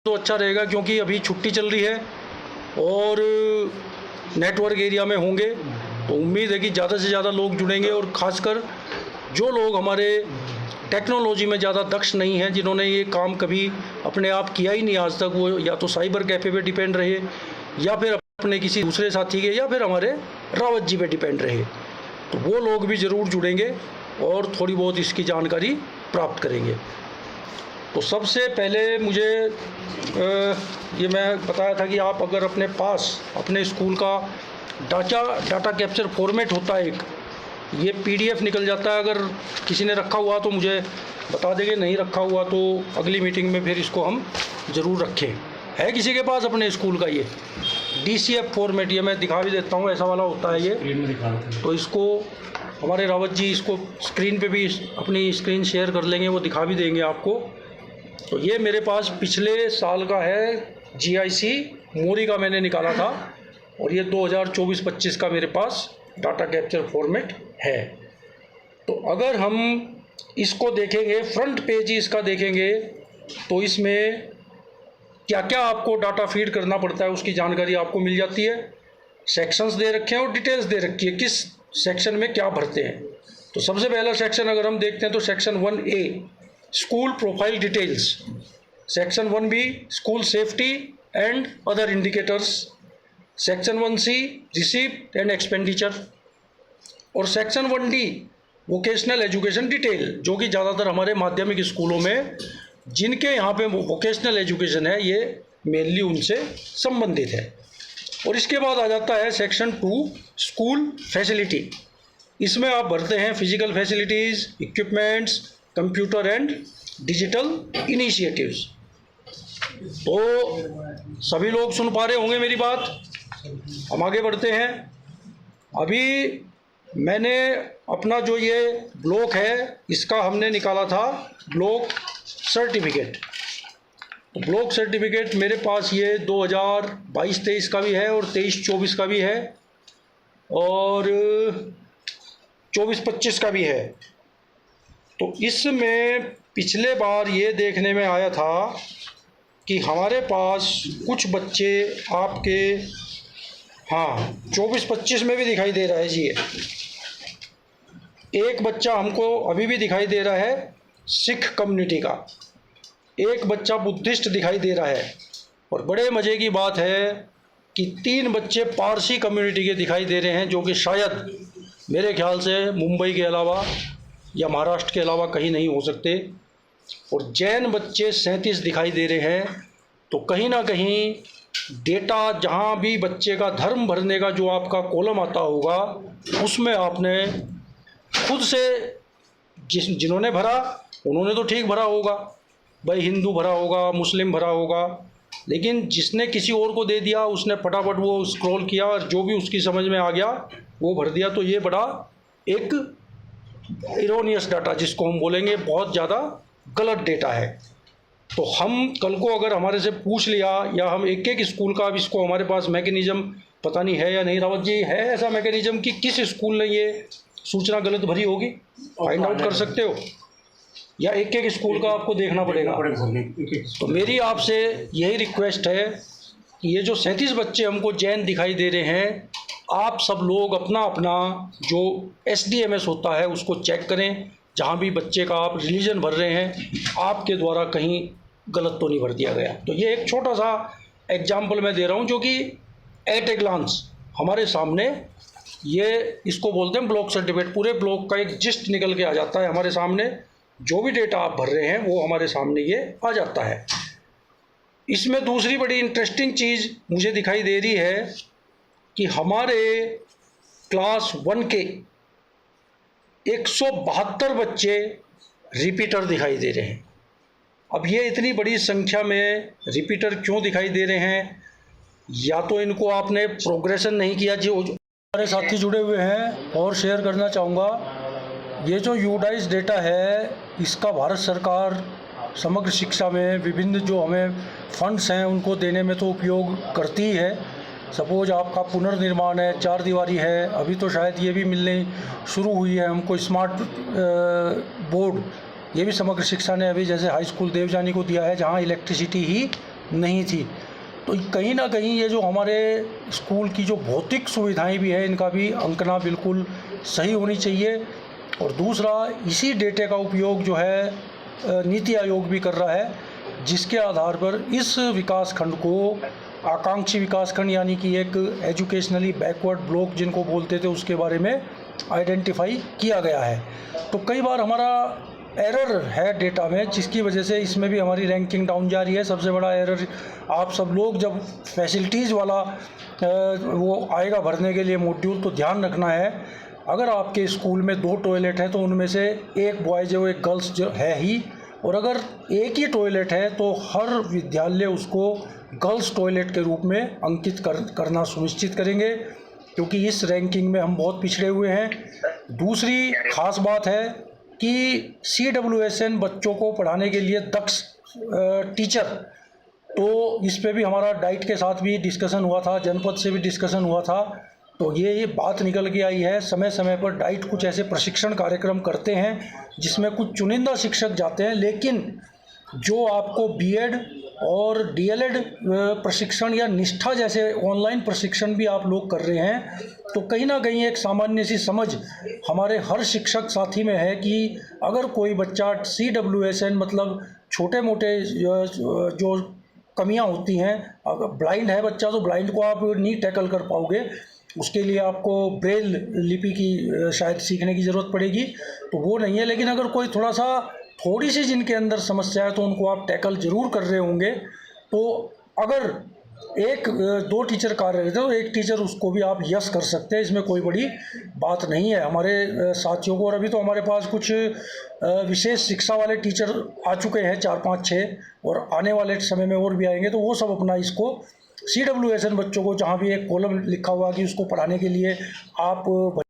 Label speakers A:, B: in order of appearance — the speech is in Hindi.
A: तो अच्छा रहेगा, क्योंकि अभी छुट्टी चल रही है और नेटवर्क एरिया में होंगे, तो उम्मीद है कि ज़्यादा से ज़्यादा लोग जुड़ेंगे। और ख़ासकर जो लोग हमारे टेक्नोलॉजी में ज़्यादा दक्ष नहीं हैं, जिन्होंने ये काम कभी अपने आप किया ही नहीं आज तक, वो या तो साइबर कैफ़े पे डिपेंड रहे, या फिर अपने किसी दूसरे साथी के, या फिर हमारे रावत जी पे डिपेंड रहे, तो वो लोग भी ज़रूर जुड़ेंगे और थोड़ी बहुत इसकी जानकारी प्राप्त करेंगे। तो सबसे पहले मुझे ये मैं बताया था कि आप अगर अपने पास अपने स्कूल का डाटा कैप्चर फॉर्मेट होता है, एक ये PDF निकल जाता है। अगर किसी ने रखा हुआ तो मुझे बता देंगे, नहीं रखा हुआ तो अगली मीटिंग में फिर इसको हम ज़रूर रखें। है किसी के पास अपने स्कूल का ये DCF फॉर्मेट? ये मैं दिखा भी देता हूँ, ऐसा वाला होता है ये। तो इसको हमारे रावत जी इसको स्क्रीन पे भी अपनी स्क्रीन शेयर कर लेंगे, वो दिखा भी देंगे आपको। तो ये मेरे पास पिछले साल का है, GIC मोरी का मैंने निकाला था, और ये 2024-25 का मेरे पास डाटा कैप्चर फॉर्मेट है। तो अगर हम इसको देखेंगे, फ्रंट पेज ही इसका देखेंगे, तो इसमें क्या क्या आपको डाटा फीड करना पड़ता है उसकी जानकारी आपको मिल जाती है। सेक्शंस दे रखे हैं और डिटेल्स दे रखी है किस सेक्शन में क्या भरते हैं। तो सबसे पहला सेक्शन अगर हम देखते हैं तो section 1A school profile details, section 1B school safety and other indicators, section 1C receipt and expenditure, और section 1D vocational education detail, जो कि ज़्यादातर हमारे माध्यमिक स्कूलों में जिनके यहाँ पे वोकेशनल एजुकेशन है, ये मेनली उनसे संबंधित है। और इसके बाद आ जाता है सेक्शन 2 स्कूल फैसिलिटी। इसमें आप भरते हैं physical facilities, equipments, computer and digital initiatives. तो सभी लोग सुन पा रहे होंगे मेरी बात। हम आगे बढ़ते हैं। अभी मैंने अपना जो ये ब्लॉक है, इसका हमने निकाला था ब्लॉक सर्टिफिकेट। तो ब्लॉक सर्टिफिकेट मेरे पास ये 2022-23 का भी है और 23-24 का भी है और 24-25 का भी है। तो इसमें पिछले बार ये देखने में आया था कि हमारे पास कुछ बच्चे आपके, हाँ 24-25 में भी दिखाई दे रहा है जी। एक बच्चा हमको अभी भी दिखाई दे रहा है सिख कम्युनिटी का, एक बच्चा बुद्धिस्ट दिखाई दे रहा है, और बड़े मज़े की बात है कि 3 बच्चे पारसी कम्युनिटी के दिखाई दे रहे हैं, जो कि शायद मेरे ख्याल से मुंबई के अलावा या महाराष्ट्र के अलावा कहीं नहीं हो सकते। और जैन बच्चे 37 दिखाई दे रहे हैं। तो कहीं ना कहीं डेटा, जहाँ भी बच्चे का धर्म भरने का जो आपका कॉलम आता होगा, उसमें आपने खुद से जिन्होंने भरा उन्होंने तो ठीक भरा होगा, भाई हिंदू भरा होगा, मुस्लिम भरा होगा, लेकिन जिसने किसी और को दे दिया उसने फटाफट वो स्क्रॉल किया और जो भी उसकी समझ में आ गया वो भर दिया। तो ये बड़ा एक इरोनियस डाटा, जिसको हम बोलेंगे बहुत ज़्यादा गलत डेटा है। तो हम कल को अगर हमारे से पूछ लिया, या हम एक एक स्कूल का, अब इसको हमारे पास मैकेनिज़्म पता नहीं है या नहीं, रावत जी है ऐसा मैकेनिज़्म कि किस स्कूल ने ये सूचना गलत भरी होगी, फाइंड आउट कर सकते हो, या एक एक स्कूल का आपको देखना पड़ेगा? तो मेरी आपसे यही रिक्वेस्ट है कि ये जो 37 बच्चे हमको जैन दिखाई दे रहे हैं, आप सब लोग अपना अपना जो SDMS होता है उसको चेक करें। जहाँ भी बच्चे का आप रिलीजन भर रहे हैं, आपके द्वारा कहीं गलत तो नहीं भर दिया गया। तो ये एक छोटा सा एग्जाम्पल मैं दे रहा हूँ, जो कि एट ए ग्लांस हमारे सामने, ये इसको बोलते हैं ब्लॉक सर्टिफिकेट, पूरे ब्लॉक का एक जिस्ट निकल के आ जाता है हमारे सामने। जो भी डेटा आप भर रहे हैं वो हमारे सामने ये आ जाता है। इसमें दूसरी बड़ी इंटरेस्टिंग चीज़ मुझे दिखाई दे रही है कि हमारे क्लास 1 के 172 बच्चे रिपीटर दिखाई दे रहे हैं। अब ये इतनी बड़ी संख्या में रिपीटर क्यों दिखाई दे रहे हैं? या तो इनको आपने प्रोग्रेशन नहीं किया। जो हमारे साथी जुड़े हुए हैं और शेयर करना चाहूँगा, ये जो यूडाइज डेटा है, इसका भारत सरकार समग्र शिक्षा में विभिन्न जो हमें फंड्स हैं उनको देने में तो उपयोग करती ही है। सपोज आपका पुनर्निर्माण है, 4 दीवारी है, अभी तो शायद ये भी मिलने शुरू हुई है हमको, स्मार्ट बोर्ड, ये भी समग्र शिक्षा ने अभी जैसे हाई स्कूल देवजानी को दिया है, जहाँ इलेक्ट्रिसिटी ही नहीं थी। तो कहीं ना कहीं ये जो हमारे स्कूल की जो भौतिक सुविधाएं भी है, इनका भी अंकना बिल्कुल सही होनी चाहिए। और दूसरा, इसी डेटे का उपयोग जो है नीति आयोग भी कर रहा है, जिसके आधार पर इस विकास खंड को आकांक्षी विकास खंड यानी कि एक एजुकेशनली बैकवर्ड ब्लॉक जिनको बोलते थे, उसके बारे में आइडेंटिफाई किया गया है। तो कई बार हमारा एरर है डेटा में, जिसकी वजह से इसमें भी हमारी रैंकिंग डाउन जा रही है। सबसे बड़ा एरर, आप सब लोग जब फैसिलिटीज़ वाला वो आएगा भरने के लिए मॉड्यूल, तो ध्यान रखना है, अगर आपके स्कूल में 2 टॉयलेट है तो उनमें से एक बॉयज़ है, एक गर्ल्स जो है ही। और अगर एक ही टॉयलेट है तो हर विद्यालय उसको गर्ल्स टॉयलेट के रूप में अंकित करना सुनिश्चित करेंगे, क्योंकि इस रैंकिंग में हम बहुत पिछड़े हुए हैं। दूसरी खास बात है कि CWSN बच्चों को पढ़ाने के लिए दक्ष टीचर, तो इस पे भी हमारा डाइट के साथ भी डिस्कशन हुआ था, जनपद से भी डिस्कशन हुआ था। तो ये बात निकल के आई है, समय समय पर डाइट कुछ ऐसे प्रशिक्षण कार्यक्रम करते हैं जिसमें कुछ चुनिंदा शिक्षक जाते हैं, लेकिन जो आपको BEd और DLEd प्रशिक्षण या निष्ठा जैसे ऑनलाइन प्रशिक्षण भी आप लोग कर रहे हैं, तो कहीं ना कहीं एक सामान्य सी समझ हमारे हर शिक्षक साथी में है कि अगर कोई बच्चा CWSN मतलब छोटे मोटे जो कमियां होती हैं, अगर ब्लाइंड है बच्चा तो ब्लाइंड को आप नहीं टैकल कर पाओगे, उसके लिए आपको ब्रेल लिपि की शायद सीखने की ज़रूरत पड़ेगी, तो वो नहीं है। लेकिन अगर कोई थोड़ी सी जिनके अंदर समस्या है तो उनको आप टैकल ज़रूर कर रहे होंगे। तो अगर 1-2 टीचर कार्यरत है तो एक टीचर उसको भी आप यस कर सकते हैं, इसमें कोई बड़ी बात नहीं है हमारे साथियों को। और अभी तो हमारे पास कुछ विशेष शिक्षा वाले टीचर आ चुके हैं, 4-5-6, और आने वाले समय में और भी आएंगे। तो वो सब अपना इसको CWSN बच्चों को, जहाँ भी एक कॉलम लिखा हुआ कि उसको पढ़ाने के लिए आप